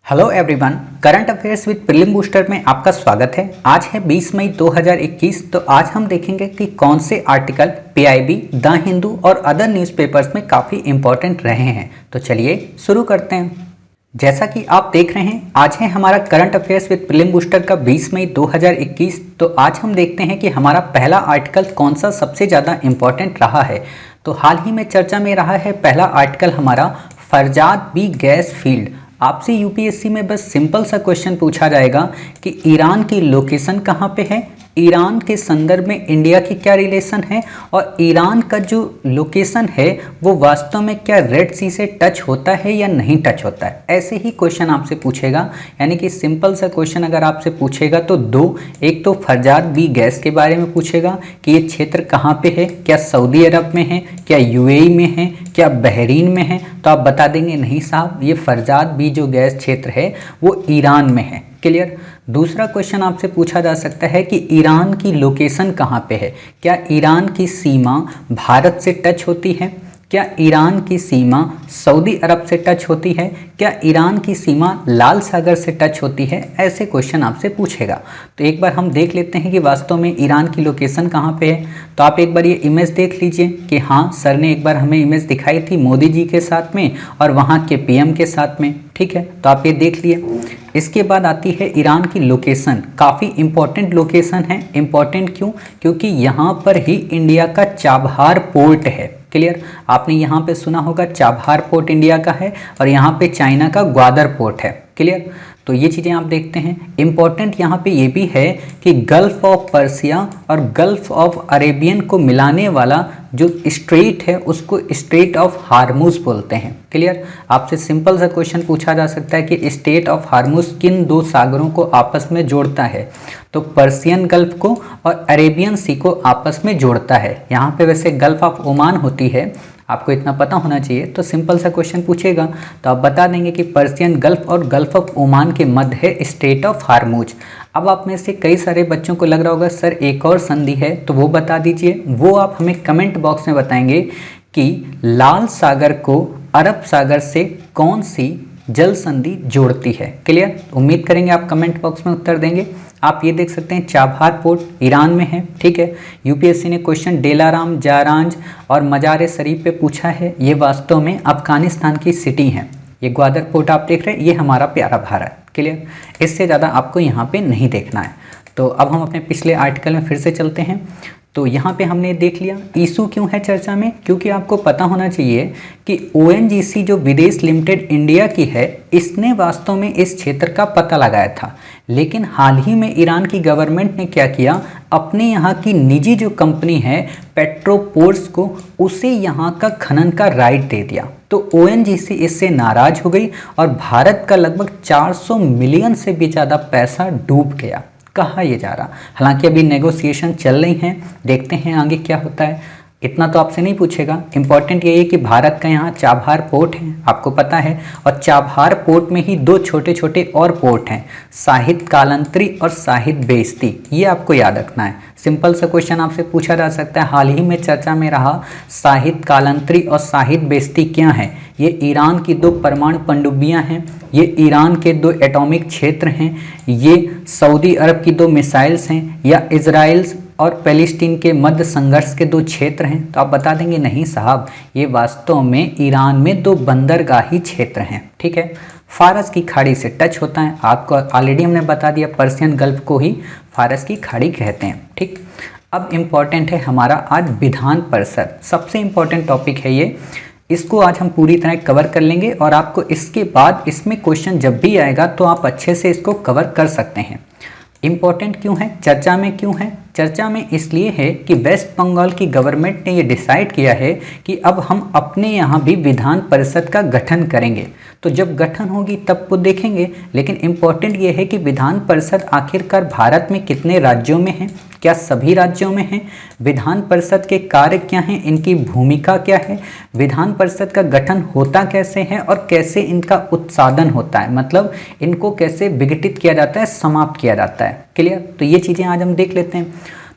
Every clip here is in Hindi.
Hello everyone, current affairs with prelim booster में आपका स्वागत है। आज है 20 मई 2021। तो आज हम देखेंगे कि कौन से आर्टिकल पीआईबी, द हिंदू और अदर न्यूज़पेपर्स में काफ़ी इंपॉर्टेंट रहे हैं। तो चलिए शुरू करते हैं। जैसा कि आप देख रहे हैं, आज है हमारा current affairs with prelim booster का 20 मई 2021। तो आज हम देखते हैं कि हमारा पहला आर्टिकल कौन सा सबसे ज़्यादा इम्पॉर्टेंट रहा है। तो हाल ही में चर्चा में रहा है पहला आर्टिकल हमारा फरजाद बी गैस फील्ड। आपसे यूपीएससी में बस सिंपल सा क्वेश्चन पूछा जाएगा कि ईरान की लोकेशन कहाँ पे है, ईरान के संदर्भ में इंडिया की क्या रिलेशन है और ईरान का जो लोकेशन है वो वास्तव में क्या रेड सी से टच होता है या नहीं टच होता है। ऐसे ही क्वेश्चन आपसे पूछेगा, यानी कि सिंपल सा क्वेश्चन अगर आपसे पूछेगा तो दो, एक तो फरजाद बी गैस के बारे में पूछेगा कि ये क्षेत्र कहाँ पे है, क्या सऊदी अरब में है, क्या यूएई में है, क्या बहरीन में है। तो आप बता देंगे नहीं साहब, ये फरजाद बी जो गैस क्षेत्र है वो ईरान में है। क्लियर। दूसरा क्वेश्चन आपसे पूछा जा सकता है कि ईरान की लोकेशन कहाँ पे है, क्या ईरान की सीमा भारत से टच होती है, क्या ईरान की सीमा सऊदी अरब से टच होती है, क्या ईरान की सीमा लाल सागर से टच होती है। ऐसे क्वेश्चन आपसे पूछेगा। तो एक बार हम देख लेते हैं कि वास्तव में ईरान की लोकेशन कहाँ पे है। तो आप एक बार ये इमेज देख लीजिए कि हाँ, सर ने एक बार हमें इमेज दिखाई थी मोदी जी के साथ में और वहाँ के पीएम के साथ में। ठीक है, तो आप ये देख लिए। इसके बाद आती है ईरान की लोकेशन। काफ़ी इंपॉर्टेंट लोकेशन है। इंपॉर्टेंट क्यों? क्योंकि यहाँ पर ही इंडिया का चाबहार पोर्ट है। क्लियर। आपने यहाँ पे सुना होगा चाबहार पोर्ट इंडिया का है और यहाँ पे चाइना का ग्वादर पोर्ट है। क्लियर। तो ये चीज़ें आप देखते हैं। इम्पॉर्टेंट यहाँ पे ये भी है कि गल्फ ऑफ पर्सिया और गल्फ ऑफ अरेबियन को मिलाने वाला जो स्ट्रेट है उसको स्ट्रेट ऑफ हार्मूज बोलते हैं। क्लियर। आपसे सिंपल सा क्वेश्चन पूछा जा सकता है कि स्ट्रेट ऑफ हार्मूज किन दो सागरों को आपस में जोड़ता है। तो पर्सियन गल्फ को और अरेबियन सी को आपस में जोड़ता है। यहाँ पे वैसे गल्फ ऑफ ओमान होती है, आपको इतना पता होना चाहिए। तो सिंपल सा क्वेश्चन पूछेगा तो आप बता देंगे कि पर्सियन गल्फ और गल्फ ऑफ ओमान के मध्य है स्ट्रेट ऑफ हार्मूज। अब आप में से कई सारे बच्चों को लग रहा होगा सर एक और संधि है, तो वो बता दीजिए। वो आप हमें कमेंट बॉक्स में बताएंगे कि लाल सागर को अरब सागर से कौन सी जल संधि जोड़ती है। क्लियर। उम्मीद करेंगे आप कमेंट बॉक्स में उत्तर देंगे। आप ये देख सकते हैं चाबहार पोर्ट ईरान में है। ठीक है। यूपीएससी ने क्वेश्चन डेलाराम, जारांज और मजार शरीफ पे पूछा है। ये वास्तव में अफगानिस्तान की सिटी है। ये ग्वादर पोर्ट आप देख रहे हैं, ये हमारा प्यारा भारत। क्लियर। इससे ज़्यादा आपको यहाँ पे नहीं देखना है। तो अब हम अपने पिछले आर्टिकल में फिर से चलते हैं। तो यहाँ पे हमने देख लिया इशू क्यों है चर्चा में, क्योंकि आपको पता होना चाहिए कि ओएनजीसी जो विदेश लिमिटेड इंडिया की है, इसने वास्तव में इस क्षेत्र का पता लगाया था। लेकिन हाल ही में ईरान की गवर्नमेंट ने क्या किया, अपने यहाँ की निजी जो कंपनी है पेट्रोपोर्स को, उसे यहाँ का खनन का राइट दे दिया। तो ओएनजीसी इससे नाराज हो गई और भारत का लगभग 400 मिलियन से भी ज़्यादा पैसा डूब गया। कहाँ ये जा रहा। हालांकि अभी नेगोशिएशन चल रही हैं, देखते हैं आगे क्या होता है। इतना तो आपसे नहीं पूछेगा। इंपॉर्टेंट ये है कि भारत का यहाँ चाबहार पोर्ट है, आपको पता है, और चाबहार पोर्ट में ही दो छोटे छोटे और पोर्ट हैं, शाहिद कालंत्री और शाहिद बेइज्जती। ये आपको याद रखना है। सिंपल सा क्वेश्चन आपसे पूछा जा सकता है, हाल ही में चर्चा में रहा शाहिद कालंत्री और शाहिद बेइज्जती क्या है। ये ईरान की दो परमाणु पनडुब्बियाँ हैं, ये ईरान के दो एटॉमिक क्षेत्र हैं, ये सऊदी अरब की दो मिसाइल्स हैं, या इजराइल और पैलेस्टीन के मध्य संघर्ष के दो क्षेत्र हैं। तो आप बता देंगे नहीं साहब, ये वास्तव में ईरान में दो बंदरगाही क्षेत्र हैं। ठीक है। फारस की खाड़ी से टच होता है। आपको ऑलरेडी हमने बता दिया पर्सियन गल्फ को ही फारस की खाड़ी कहते हैं। ठीक। अब इम्पॉर्टेंट है हमारा आज विधान परिषद। सबसे इम्पॉर्टेंट टॉपिक है ये, इसको आज हम पूरी तरह कवर कर लेंगे और आपको इसके बाद इसमें क्वेश्चन जब भी आएगा तो आप अच्छे से इसको कवर कर सकते हैं। इम्पॉर्टेंट क्यों है, चर्चा में क्यों है? चर्चा में इसलिए है कि वेस्ट बंगाल की गवर्नमेंट ने ये डिसाइड किया है कि अब हम अपने यहाँ भी विधान परिषद का गठन करेंगे। तो जब गठन होगी तब वो देखेंगे। लेकिन इम्पॉर्टेंट ये है कि विधान परिषद आखिरकार भारत में कितने राज्यों में है, क्या सभी राज्यों में है, विधान परिषद के कार्य क्या हैं, इनकी भूमिका क्या है, विधान परिषद का गठन होता कैसे है और कैसे इनका उत्साधन होता है, मतलब इनको कैसे विघटित किया जाता है, समाप्त किया जाता है। क्लियर। तो ये चीज़ें आज हम देख लेते हैं।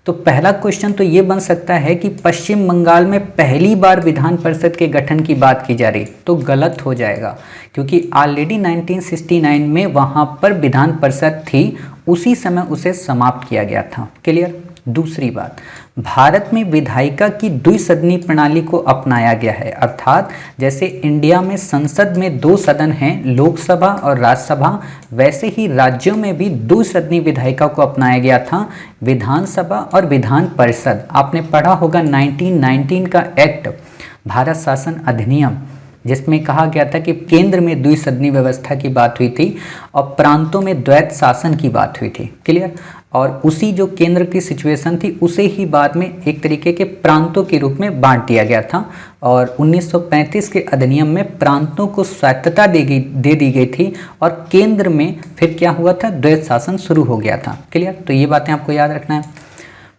तो पहला क्वेश्चन तो ये बन सकता है कि पश्चिम बंगाल में पहली बार विधान परिषद के गठन की बात की जा रही, तो गलत हो जाएगा क्योंकि ऑलरेडी 1969 में वहाँ पर विधान परिषद थी, उसी समय उसे समाप्त किया गया था। क्लियर। दूसरी बात, भारत में विधायिका की द्विसदनी प्रणाली को अपनाया गया है, अर्थात जैसे इंडिया में संसद में 2 सदन हैं, लोकसभा और राज्यसभा, वैसे ही राज्यों में भी द्विसदनी विधायिका को अपनाया गया था। विधानसभा और विधान परिषद, आपने पढ़ा होगा 1919 का एक्ट भारत शासन अधिनियम, जिसमें कहा गया था कि केंद्र में द्विसदनी व्यवस्था की बात हुई थी और प्रांतों में द्वैत शासन की बात हुई थी। क्लियर। और उसी जो केंद्र की सिचुएशन थी उसे ही बाद में एक तरीके के प्रांतों के रूप में बांट दिया गया था और 1935 के अधिनियम में प्रांतों को स्वायत्तता दे दी गई थी और केंद्र में फिर क्या हुआ था, द्वैत शासन शुरू हो गया था। क्लियर। तो ये बातें आपको याद रखना है।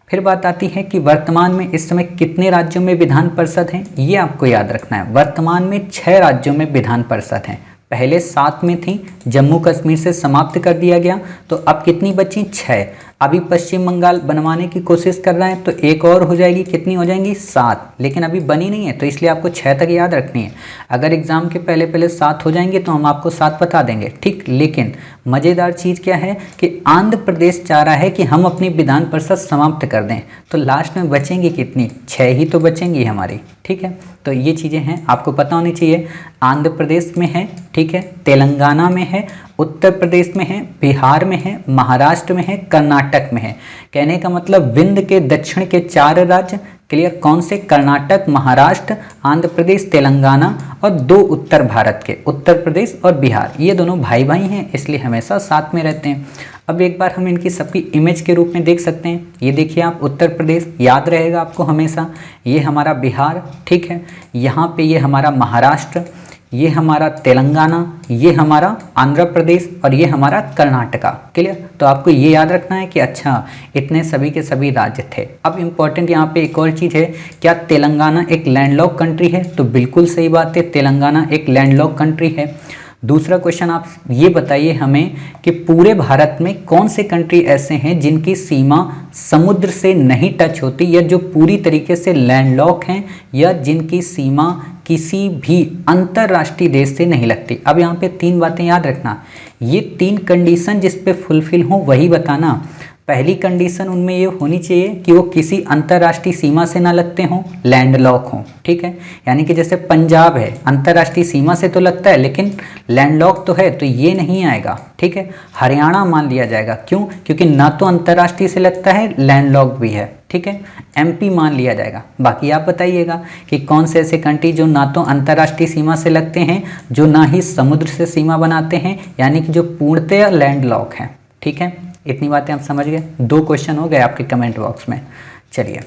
फिर बात आती है कि वर्तमान में इस समय कितने राज्यों में विधान परिषद हैं, ये आपको याद रखना है। वर्तमान में 6 राज्यों में विधान परिषद हैं। पहले 7 में थी, जम्मू कश्मीर से समाप्त कर दिया गया, तो अब कितनी बची, 6। अभी पश्चिम बंगाल बनवाने की कोशिश कर रहा है तो एक और हो जाएगी, कितनी हो जाएंगी, 7, लेकिन अभी बनी नहीं है, तो इसलिए आपको 6 तक याद रखनी है। अगर एग्जाम के पहले 7 हो जाएंगे तो हम आपको 7 बता देंगे, ठीक। लेकिन मज़ेदार चीज़ क्या है कि आंध्र प्रदेश चाह रहा है कि हम अपनी विधान परिषद समाप्त कर दें, तो लास्ट में बचेंगी कितनी, 6 ही तो बचेंगी हमारी, ठीक है। तो ये चीज़ें हैं, आपको पता होनी चाहिए। आंध्र प्रदेश में है, ठीक है, तेलंगाना में है, उत्तर प्रदेश में है, बिहार में है, महाराष्ट्र में है, कर्नाटक में है। कहने का मतलब विंध्य के दक्षिण के 4 राज्य। क्लियर। कौन से, कर्नाटक, महाराष्ट्र, आंध्र प्रदेश, तेलंगाना और 2 उत्तर भारत के, उत्तर प्रदेश और बिहार। ये दोनों भाई भाई हैं, इसलिए हमेशा साथ में रहते हैं। अब एक बार हम इनकी सबकी इमेज के रूप में देख सकते हैं। ये देखिए आप, उत्तर प्रदेश याद रहेगा आपको हमेशा, ये हमारा बिहार, ठीक है, यहाँ पे ये हमारा महाराष्ट्र, ये हमारा तेलंगाना, ये हमारा आंध्र प्रदेश और ये हमारा कर्नाटका। क्लियर। तो आपको ये याद रखना है कि अच्छा इतने सभी के सभी राज्य थे। अब इम्पॉर्टेंट यहाँ पे एक और चीज़ है, क्या तेलंगाना एक लैंडलॉक कंट्री है, तो बिल्कुल सही बात है, तेलंगाना एक लैंडलॉक कंट्री है। दूसरा क्वेश्चन आप ये बताइए हमें कि पूरे भारत में कौन से कंट्री ऐसे हैं जिनकी सीमा समुद्र से नहीं टच होती या जो पूरी तरीके से लैंडलॉक हैं या जिनकी सीमा किसी भी अंतर्राष्ट्रीय देश से नहीं लगती। अब यहाँ पे 3 बातें याद रखना, ये 3 कंडीशन जिस पे फुलफिल हो वही बताना। पहली कंडीशन उनमें ये होनी चाहिए कि वो किसी अंतर्राष्ट्रीय सीमा से ना लगते हों, लैंडलॉक हों, ठीक है। यानी कि जैसे पंजाब है, अंतर्राष्ट्रीय सीमा से तो लगता है लेकिन लैंडलॉक तो है, तो ये नहीं आएगा, ठीक है। हरियाणा मान लिया जाएगा, क्यों, क्योंकि ना तो अंतर्राष्ट्रीय से लगता है, लैंडलॉक भी है, ठीक है। एमपी मान लिया जाएगा। बाकी आप बताइएगा कि कौन से ऐसे कंट्री जो ना तो अंतर्राष्ट्रीय सीमा से लगते हैं, जो ना ही समुद्र से सीमा बनाते हैं, यानी कि जो पूर्णतः लैंडलॉक हैं, ठीक है। इतनी बातें आप समझ गए। 2 क्वेश्चन हो गए आपके कमेंट बॉक्स में। चलिए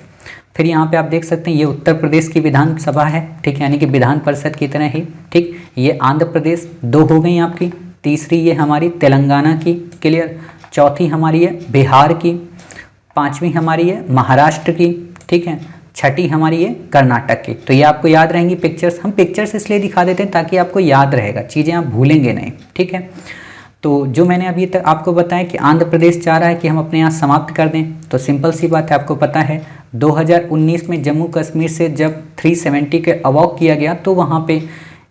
फिर यहाँ पे आप देख सकते हैं ये उत्तर प्रदेश की विधानसभा है, ठीक है, यानी कि विधान परिषद की तरह ही, ठीक। ये आंध्र प्रदेश 2 हो गई आपकी, तीसरी ये हमारी तेलंगाना की, क्लियर, चौथी हमारी है बिहार की, 5वीं हमारी है महाराष्ट्र की, ठीक है, 6ठी हमारी है कर्नाटक की। तो ये आपको याद रहेंगी पिक्चर्स, हम पिक्चर्स इसलिए दिखा देते हैं ताकि आपको याद रहेगा, चीज़ें आप भूलेंगे नहीं, ठीक है। तो जो मैंने अभी तक आपको बताया कि आंध्र प्रदेश चाह रहा है कि हम अपने यहाँ समाप्त कर दें, तो सिंपल सी बात है, आपको पता है 2019 में जम्मू कश्मीर से जब 370 के अवॉक किया गया तो वहाँ पे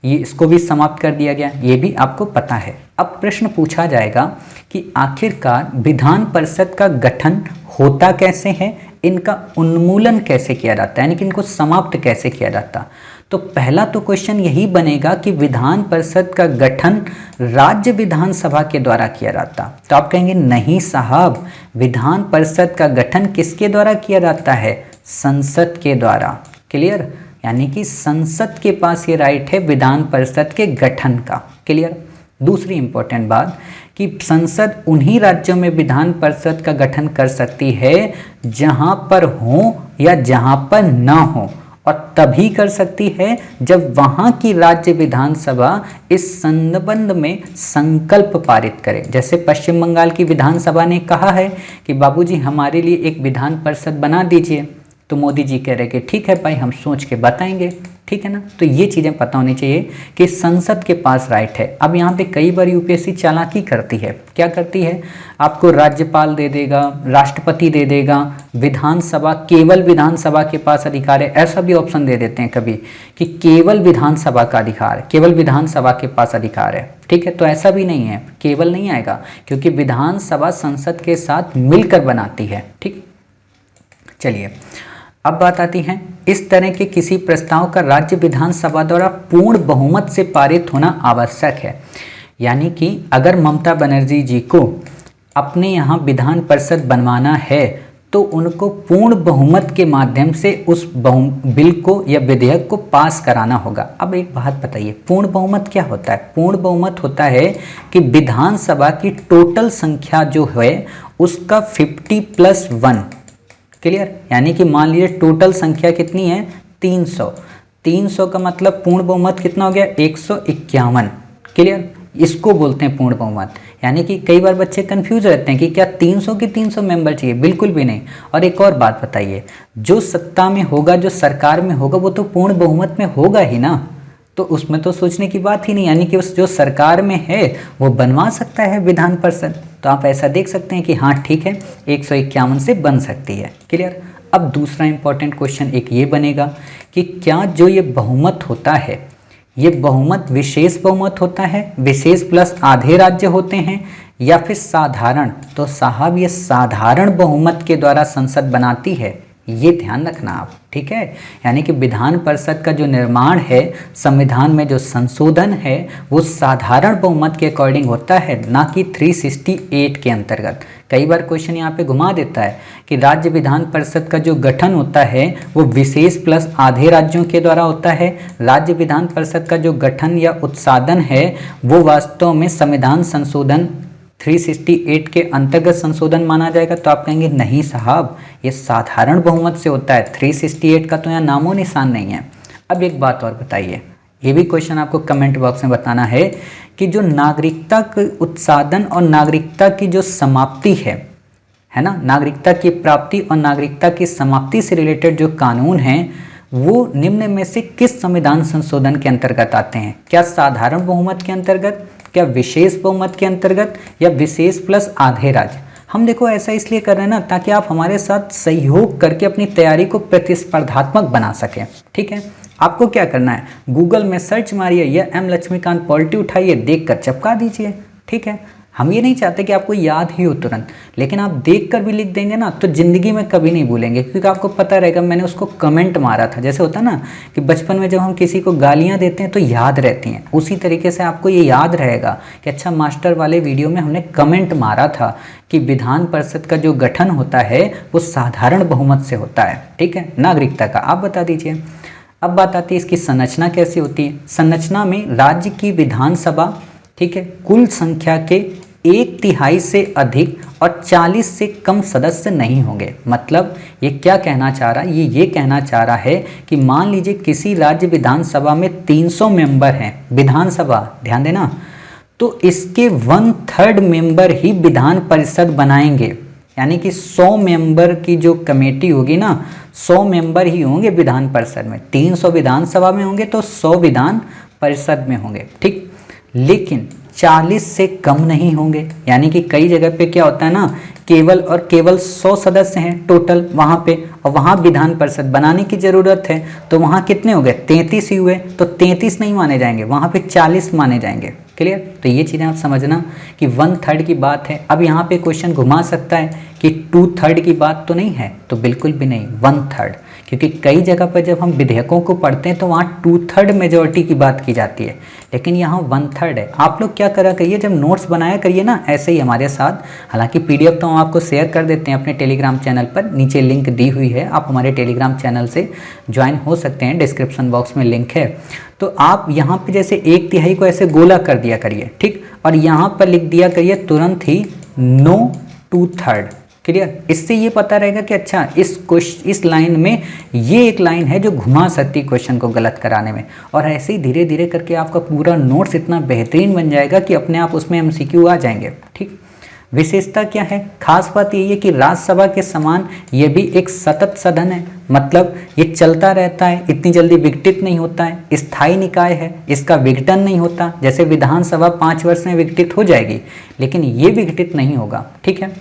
ये इसको भी समाप्त कर दिया गया, ये भी आपको पता है। अब प्रश्न पूछा जाएगा कि आखिरकार विधान परिषद का गठन होता कैसे है, इनका उन्मूलन कैसे किया जाता है, यानी कि इनको समाप्त कैसे किया जाता। तो पहला तो क्वेश्चन यही बनेगा कि विधान परिषद का गठन राज्य विधानसभा के द्वारा किया जाता। तो आप कहेंगे नहीं साहब, विधान परिषद का गठन किसके द्वारा किया जाता है, संसद के द्वारा। क्लियर। यानी कि संसद के पास ये राइट है विधान परिषद के गठन का। क्लियर। दूसरी इंपॉर्टेंट बात कि संसद उन्हीं राज्यों में विधान परिषद का गठन कर सकती है जहां पर हो या जहां पर ना हो, और तभी कर सकती है जब वहां की राज्य विधानसभा इस संबंध में संकल्प पारित करे। जैसे पश्चिम बंगाल की विधानसभा ने कहा है कि बाबूजी हमारे लिए एक विधान परिषद बना दीजिए, तो मोदी जी कह रहे कि ठीक है भाई, हम सोच के बताएंगे, ठीक। ठीक है ना। तो ये चीज़ें पता होनी चाहिए कि संसद के पास राइट है। अब यहाँ पे कई बार यूपीएससी चालाकी करती है, क्या करती है, आपको राज्यपाल दे देगा, राष्ट्रपति दे देगा, विधानसभा, केवल विधानसभा के पास अधिकार है, ऐसा भी ऑप्शन दे देते हैं कभी कि केवल विधानसभा का अधिकार, केवल विधानसभा के पास अधिकार है। ठीक है, तो ऐसा भी नहीं है, केवल नहीं आएगा, क्योंकि विधानसभा संसद के साथ मिलकर बनाती है। ठीक, चलिए अब बात आती है, इस तरह के किसी प्रस्ताव का राज्य विधानसभा द्वारा पूर्ण बहुमत से पारित होना आवश्यक है। यानी कि अगर ममता बनर्जी जी को अपने यहाँ विधान परिषद बनवाना है तो उनको पूर्ण बहुमत के माध्यम से उस बिल को या विधेयक को पास कराना होगा। अब एक बात बताइए, पूर्ण बहुमत क्या होता है? पूर्ण बहुमत होता है कि विधानसभा की टोटल संख्या जो है उसका 50+1, क्लियर। यानी कि मान लीजिए टोटल संख्या कितनी है, 300, 300 का मतलब पूर्ण बहुमत कितना हो गया, 151, क्लियर। इसको बोलते हैं पूर्ण बहुमत। यानी कि कई बार बच्चे कंफ्यूज रहते हैं कि क्या 300 की 300 मेंबर चाहिए, बिल्कुल भी नहीं। और एक और बात बताइए, जो सत्ता में होगा, जो सरकार में होगा, वो तो पूर्ण बहुमत में होगा ही ना, तो उसमें तो सोचने की बात ही नहीं। यानी कि उस जो सरकार में है वो बनवा सकता है विधान परिषद, तो आप ऐसा देख सकते हैं कि हाँ ठीक है 151 से बन सकती है, क्लियर। अब दूसरा इंपॉर्टेंट क्वेश्चन एक ये बनेगा कि क्या जो ये बहुमत होता है, ये बहुमत विशेष बहुमत होता है, विशेष प्लस आधे राज्य होते हैं, या फिर साधारण? तो साहब ये साधारण बहुमत के द्वारा संसद बनाती है, ये ध्यान रखना आप, ठीक है। यानी कि विधान परिषद का जो निर्माण है, संविधान में जो संशोधन है, वो साधारण बहुमत के अकॉर्डिंग होता है, ना कि 368 के अंतर्गत। कई बार क्वेश्चन यहाँ पे घुमा देता है कि राज्य विधान परिषद का जो गठन होता है वो विशेष प्लस आधे राज्यों के द्वारा होता है, राज्य विधान परिषद का जो गठन या उत्साधन है वो वास्तव में संविधान संशोधन 368 के अंतर्गत संशोधन माना जाएगा। तो आप कहेंगे नहीं साहब, ये साधारण बहुमत से होता है, 368 का तो यहाँ नामो निशान नहीं है। अब एक बात और बताइए, ये भी क्वेश्चन आपको कमेंट बॉक्स में बताना है कि जो नागरिकता के उत्साधन और नागरिकता की जो समाप्ति है ना, नागरिकता की प्राप्ति और नागरिकता की समाप्ति से रिलेटेड जो कानून हैं वो निम्न में से किस संविधान संशोधन के अंतर्गत आते हैं? क्या साधारण बहुमत के अंतर्गत, क्या विशेष बहुमत के अंतर्गत, या विशेष प्लस आधे राज्य? हम देखो ऐसा इसलिए कर रहे हैं ना ताकि आप हमारे साथ सहयोग करके अपनी तैयारी को प्रतिस्पर्धात्मक बना सकें, ठीक है। आपको क्या करना है, गूगल में सर्च मारिए या एम लक्ष्मीकांत पॉलिटी उठाइए, देखकर चिपका दीजिए, ठीक है। हम ये नहीं चाहते कि आपको याद ही हो तुरंत, लेकिन आप देखकर भी लिख देंगे ना तो ज़िंदगी में कभी नहीं भूलेंगे, क्योंकि आपको पता रहेगा मैंने उसको कमेंट मारा था। जैसे होता ना कि बचपन में जब हम किसी को गालियाँ देते हैं तो याद रहती हैं, उसी तरीके से आपको ये याद रहेगा कि अच्छा मास्टर वाले वीडियो में हमने कमेंट मारा था कि विधान परिषद का जो गठन होता है वो साधारण बहुमत से होता है, ठीक है। नागरिकता का आप बता दीजिए। अब बात आती है इसकी संरचना कैसी होती है। संरचना में राज्य की विधानसभा, ठीक है, कुल संख्या के 1/3 से अधिक और 40 से कम सदस्य नहीं होंगे। मतलब ये क्या कहना चाह रहा है, ये कहना चाह रहा है कि मान लीजिए किसी राज्य विधानसभा में 300 मेंबर हैं, विधानसभा ध्यान देना, तो इसके 1/3 मेंबर ही विधान परिषद बनाएंगे। यानी कि 100 मेंबर की जो कमेटी होगी ना, 100 मेंबर ही होंगे विधान परिषद में। 300 विधानसभा में होंगे तो 100 विधान परिषद में होंगे, ठीक। लेकिन 40 से कम नहीं होंगे। यानी कि कई जगह पे क्या होता है ना, केवल 100 सदस्य हैं टोटल वहाँ पे, और वहाँ विधान परिषद बनाने की ज़रूरत है, तो वहाँ कितने हो गए, 33 ही हुए। तो 33 नहीं माने जाएंगे, वहाँ पे 40 माने जाएंगे, क्लियर। तो ये चीज़ें आप समझना कि 1/3 की बात है। अब यहाँ पे क्वेश्चन घुमा सकता है कि 2/3 की बात तो नहीं है, तो बिल्कुल भी नहीं, 1/3। क्योंकि कई जगह पर जब हम विधेयकों को पढ़ते हैं तो वहाँ 2/3 मेजॉरिटी की बात की जाती है, लेकिन यहाँ 1/3 है। आप लोग क्या करा करिए, जब नोट्स बनाया करिए ना ऐसे ही हमारे साथ, हालांकि PDF तो हम आपको शेयर कर देते हैं अपने टेलीग्राम चैनल पर, नीचे लिंक दी हुई है, आप हमारे टेलीग्राम चैनल से ज्वाइन हो सकते हैं, डिस्क्रिप्शन बॉक्स में लिंक है। तो आप यहाँ पे जैसे 1/3 को ऐसे गोला कर दिया करिए, ठीक, और यहाँ पर लिख दिया करिए तुरंत ही नो 2/3, क्लियर। इससे ये पता रहेगा कि अच्छा इस लाइन में ये एक लाइन है जो घुमा सकती है क्वेश्चन को गलत कराने में। और ऐसे ही धीरे धीरे करके आपका पूरा नोट्स इतना बेहतरीन बन जाएगा कि अपने आप उसमें MCQ आ जाएंगे, ठीक। विशेषता क्या है? खास बात यही है कि राज्यसभा के समान ये भी एक सतत सदन है, मतलब ये चलता रहता है, इतनी जल्दी विघटित नहीं होता है, स्थायी निकाय है, इसका विघटन नहीं होता। जैसे विधानसभा 5 वर्ष में विघटित हो जाएगी, लेकिन ये विघटित नहीं होगा। ठीक है।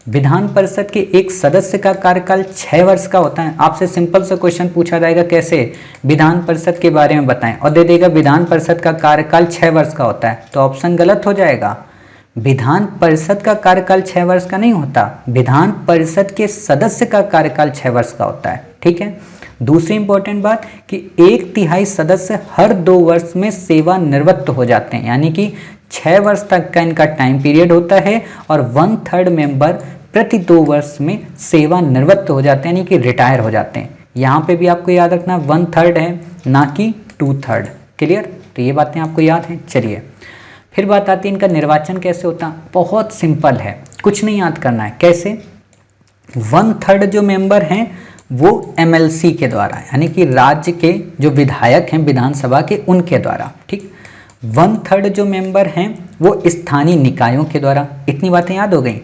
विधान परिषद के एक सदस्य का कार्यकाल 6 वर्ष का होता है। आपसे सिंपल सा क्वेश्चन पूछा जाएगा, कैसे विधान परिषद के बारे में बताएं, और दे देगा विधान परिषद का कार्यकाल 6 वर्ष का होता है, तो ऑप्शन गलत हो जाएगा। विधान परिषद का कार्यकाल 6 वर्ष का नहीं होता, विधान परिषद के सदस्य का कार्यकाल 6 वर्ष का होता है। ठीक है। दूसरी इंपॉर्टेंट बात कि 1/3 सदस्य हर 2 वर्ष में सेवानिवृत्त हो जाते हैं, यानी कि 6 वर्ष तक का इनका टाइम पीरियड होता है और 1/3 मेंबर प्रति 2 वर्ष में सेवानिवृत्त हो जाते हैं, यानी कि रिटायर हो जाते हैं। यहाँ पे भी आपको याद रखना 1/3 है, ना कि 2/3। क्लियर? तो ये बातें आपको याद हैं। चलिए फिर बात आती है इनका निर्वाचन कैसे होता है। बहुत सिंपल है, कुछ नहीं याद करना है। कैसे? 1/3 जो मेंबर हैं वो MLC के द्वारा, यानी कि राज्य के जो विधायक हैं विधानसभा के, उनके द्वारा। ठीक। 1/3 जो मेंबर हैं वो स्थानीय निकायों के द्वारा। इतनी बातें याद हो गई।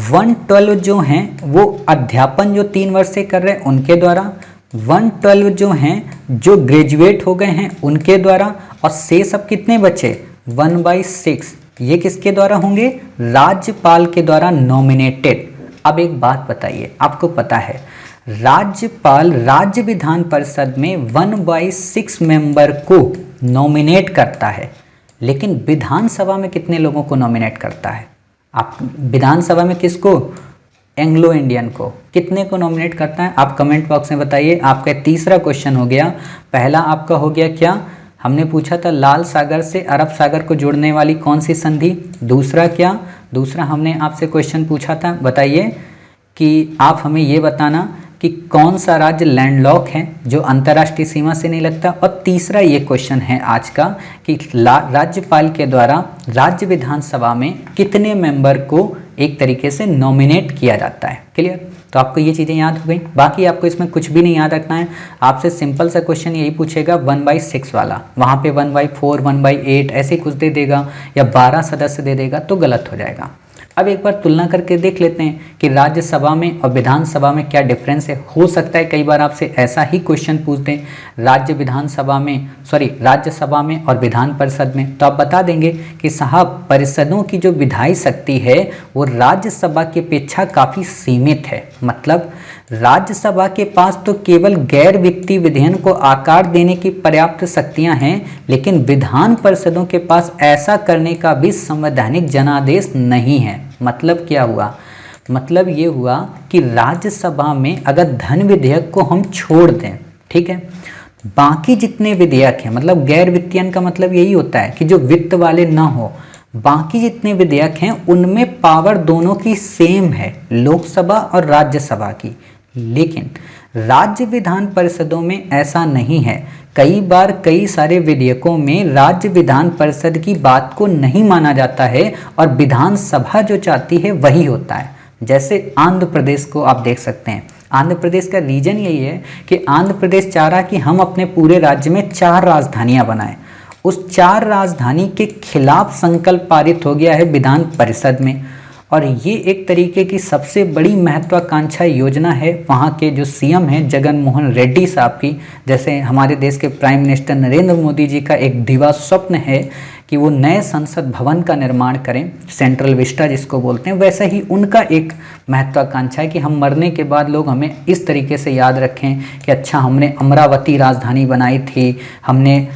1/12 जो हैं वो अध्यापन जो 3 वर्ष से कर रहे हैं उनके द्वारा। 1/12 जो हैं जो ग्रेजुएट हो गए हैं उनके द्वारा। और शेष अब कितने बचे? 1/6 ये किसके द्वारा होंगे? राज्यपाल के द्वारा नॉमिनेटेड। अब एक बात बताइए, आपको पता है राज्यपाल राज्य विधान परिषद में 1/6 मेंबर को नॉमिनेट करता है, लेकिन विधानसभा में कितने लोगों को नॉमिनेट करता है? आप विधानसभा में किसको? एंग्लो इंडियन को। कितने को नॉमिनेट करता है? आप कमेंट बॉक्स में बताइए। आपका तीसरा क्वेश्चन हो गया। पहला आपका हो गया क्या? हमने पूछा था लाल सागर से अरब सागर को जोड़ने वाली कौन सी संधि। दूसरा क्या? दूसरा हमने आपसे क्वेश्चन पूछा था, बताइए कि आप हमें ये बताना कि कौन सा राज्य लैंडलॉक है जो अंतर्राष्ट्रीय सीमा से नहीं लगता। और तीसरा ये क्वेश्चन है आज का कि राज्यपाल के द्वारा राज्य विधानसभा में कितने मेंबर को एक तरीके से नॉमिनेट किया जाता है। क्लियर? तो आपको ये चीज़ें याद हो गई। बाकी आपको इसमें कुछ भी नहीं याद रखना है। आपसे सिंपल सा क्वेश्चन यही पूछेगा 1/6 वाला, वहाँ पे 1/4 1/8 ऐसे कुछ दे देगा, या 12 सदस्य दे देगा, तो गलत हो जाएगा। अब एक बार तुलना करके देख लेते हैं कि राज्यसभा में और विधानसभा में क्या डिफरेंस है। हो सकता है कई बार आपसे ऐसा ही क्वेश्चन पूछ दें राज्यसभा में और विधान परिषद में, तो आप बता देंगे कि साहब परिषदों की जो विधायी शक्ति है वो राज्यसभा की अपेक्षा काफ़ी सीमित है। मतलब राज्यसभा के पास तो केवल गैर वित्तीय विधेयक को आकार देने की पर्याप्त शक्तियां हैं, लेकिन विधान परिषदों के पास ऐसा करने का भी संवैधानिक जनादेश नहीं है। मतलब क्या हुआ? मतलब ये हुआ कि राज्यसभा में अगर धन विधेयक को हम छोड़ दें, ठीक है, बाकी जितने विधेयक हैं, मतलब गैर वित्तीय का मतलब यही होता है कि जो वित्त वाले ना हो, बाकी जितने विधेयक हैं उनमें पावर दोनों की सेम है, लोकसभा और राज्यसभा की। लेकिन राज्य विधान परिषदों में ऐसा नहीं है। कई बार कई सारे विधेयकों में राज्य विधान परिषद की बात को नहीं माना जाता है और विधानसभा जो चाहती है वही होता है। जैसे आंध्र प्रदेश को आप देख सकते हैं। आंध्र प्रदेश का रीजन यही है कि आंध्र प्रदेश चाह रहा कि हम अपने पूरे राज्य में 4 राजधानियां बनाएं। उस 4 राजधानी के खिलाफ संकल्प पारित हो गया है विधान परिषद में, और ये एक तरीके की सबसे बड़ी महत्वाकांक्षा योजना है वहाँ के जो सीएम हैं जगन मोहन रेड्डी साहब की। जैसे हमारे देश के प्राइम मिनिस्टर नरेंद्र मोदी जी का एक दिवा स्वप्न है कि वो नए संसद भवन का निर्माण करें, सेंट्रल विस्टा जिसको बोलते हैं, वैसा ही उनका एक महत्वाकांक्षा है कि हम मरने के बाद लोग हमें इस तरीके से याद रखें कि अच्छा हमने अमरावती राजधानी बनाई थी, हमने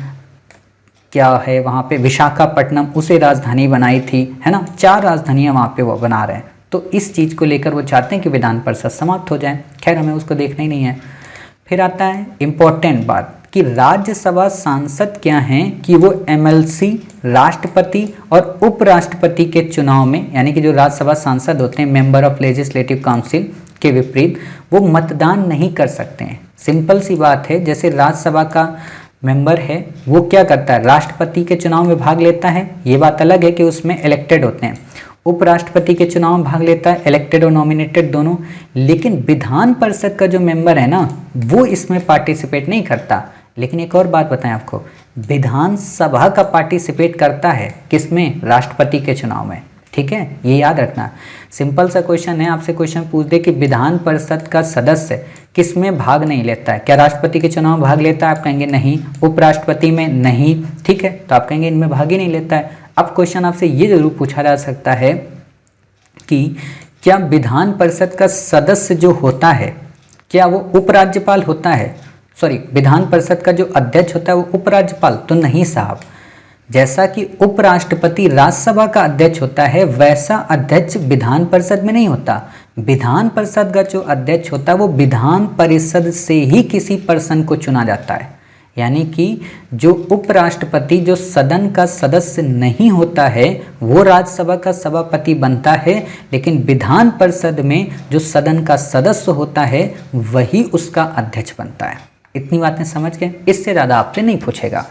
क्या है वहाँ पे विशाखापट्टनम उसे राजधानी बनाई थी, है ना। 4 राजधानियाँ वहाँ पे वो बना रहे हैं। तो इस चीज़ को लेकर वो चाहते हैं कि विधान परिषद समाप्त हो जाए। खैर हमें उसको देखना ही नहीं है। फिर आता है इम्पोर्टेंट बात कि राज्यसभा सांसद क्या हैं कि वो MLC, राष्ट्रपति और उपराष्ट्रपति के चुनाव में, यानी कि जो राज्यसभा सांसद होते हैं मेंबर ऑफ लेजिस्लेटिव काउंसिल के विपरीत, वो मतदान नहीं कर सकते हैं। सिंपल सी बात है, जैसे राज्यसभा का मेंबर है वो क्या करता है, राष्ट्रपति के चुनाव में भाग लेता है, ये बात अलग है कि उसमें इलेक्टेड होते हैं। उपराष्ट्रपति के चुनाव में भाग लेता है, इलेक्टेड और नॉमिनेटेड दोनों। लेकिन विधान परिषद का जो मेंबर है ना वो इसमें पार्टिसिपेट नहीं करता। लेकिन एक और बात बताएं आपको, विधानसभा का पार्टिसिपेट करता है किसमें, राष्ट्रपति के चुनाव में। ठीक है, ये याद रखना। सिंपल सा क्वेश्चन है, आपसे क्वेश्चन पूछ दे कि विधान परिषद का सदस्य किस में भाग नहीं लेता है? क्या राष्ट्रपति के चुनाव में भाग लेता है? आप कहेंगे नहीं। उपराष्ट्रपति में? नहीं। ठीक है, तो आप कहेंगे इनमें भाग ही नहीं लेता है। अब क्वेश्चन आपसे ये जरूर पूछा जा सकता है कि क्या विधान परिषद का सदस्य जो होता है क्या वो उपराज्यपाल होता है? सॉरी, विधान परिषद का जो अध्यक्ष होता है वो उपराज्यपाल? तो नहीं साहब। जैसा कि उपराष्ट्रपति राज्यसभा का अध्यक्ष होता है वैसा अध्यक्ष विधान परिषद में नहीं होता। विधान परिषद का जो अध्यक्ष होता है वो विधान परिषद से ही किसी पर्सन को चुना जाता है। यानी कि जो उपराष्ट्रपति जो सदन का सदस्य नहीं होता है वो राज्यसभा का सभापति बनता है, लेकिन विधान परिषद में जो सदन का सदस्य होता है वही उसका अध्यक्ष बनता है। इतनी बातें समझ गए? इससे ज़्यादा आपसे नहीं पूछेगा।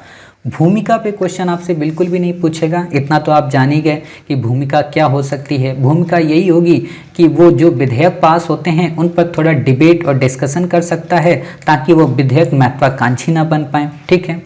भूमिका पे क्वेश्चन आपसे बिल्कुल भी नहीं पूछेगा। इतना तो आप जान ही गए कि भूमिका क्या हो सकती है। भूमिका यही होगी कि वो जो विधेयक पास होते हैं उन पर थोड़ा डिबेट और डिस्कशन कर सकता है ताकि वो विधेयक महत्वाकांक्षी ना बन पाए। ठीक है,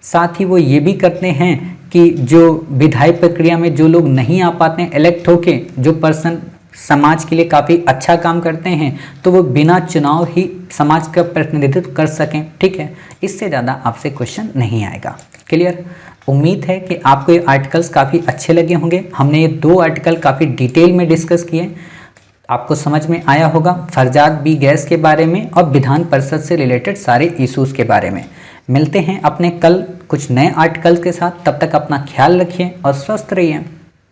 साथ ही वो ये भी करते हैं कि जो विधायी प्रक्रिया में जो लोग नहीं आ पाते हैं इलेक्ट होके, जो पर्सन समाज के लिए काफ़ी अच्छा काम करते हैं, तो वो बिना चुनाव ही समाज का प्रतिनिधित्व कर सकें। ठीक है, इससे ज़्यादा आपसे क्वेश्चन नहीं आएगा। क्लियर? उम्मीद है कि आपको ये आर्टिकल्स काफ़ी अच्छे लगे होंगे। हमने ये 2 आर्टिकल काफ़ी डिटेल में डिस्कस किए, आपको समझ में आया होगा। फरजाद बी गैस के बारे में और विधान परिषद से रिलेटेड सारे इश्यूज़ के बारे में। मिलते हैं अपने कल कुछ नए आर्टिकल्स के साथ। तब तक अपना ख्याल रखिए और स्वस्थ रहिए।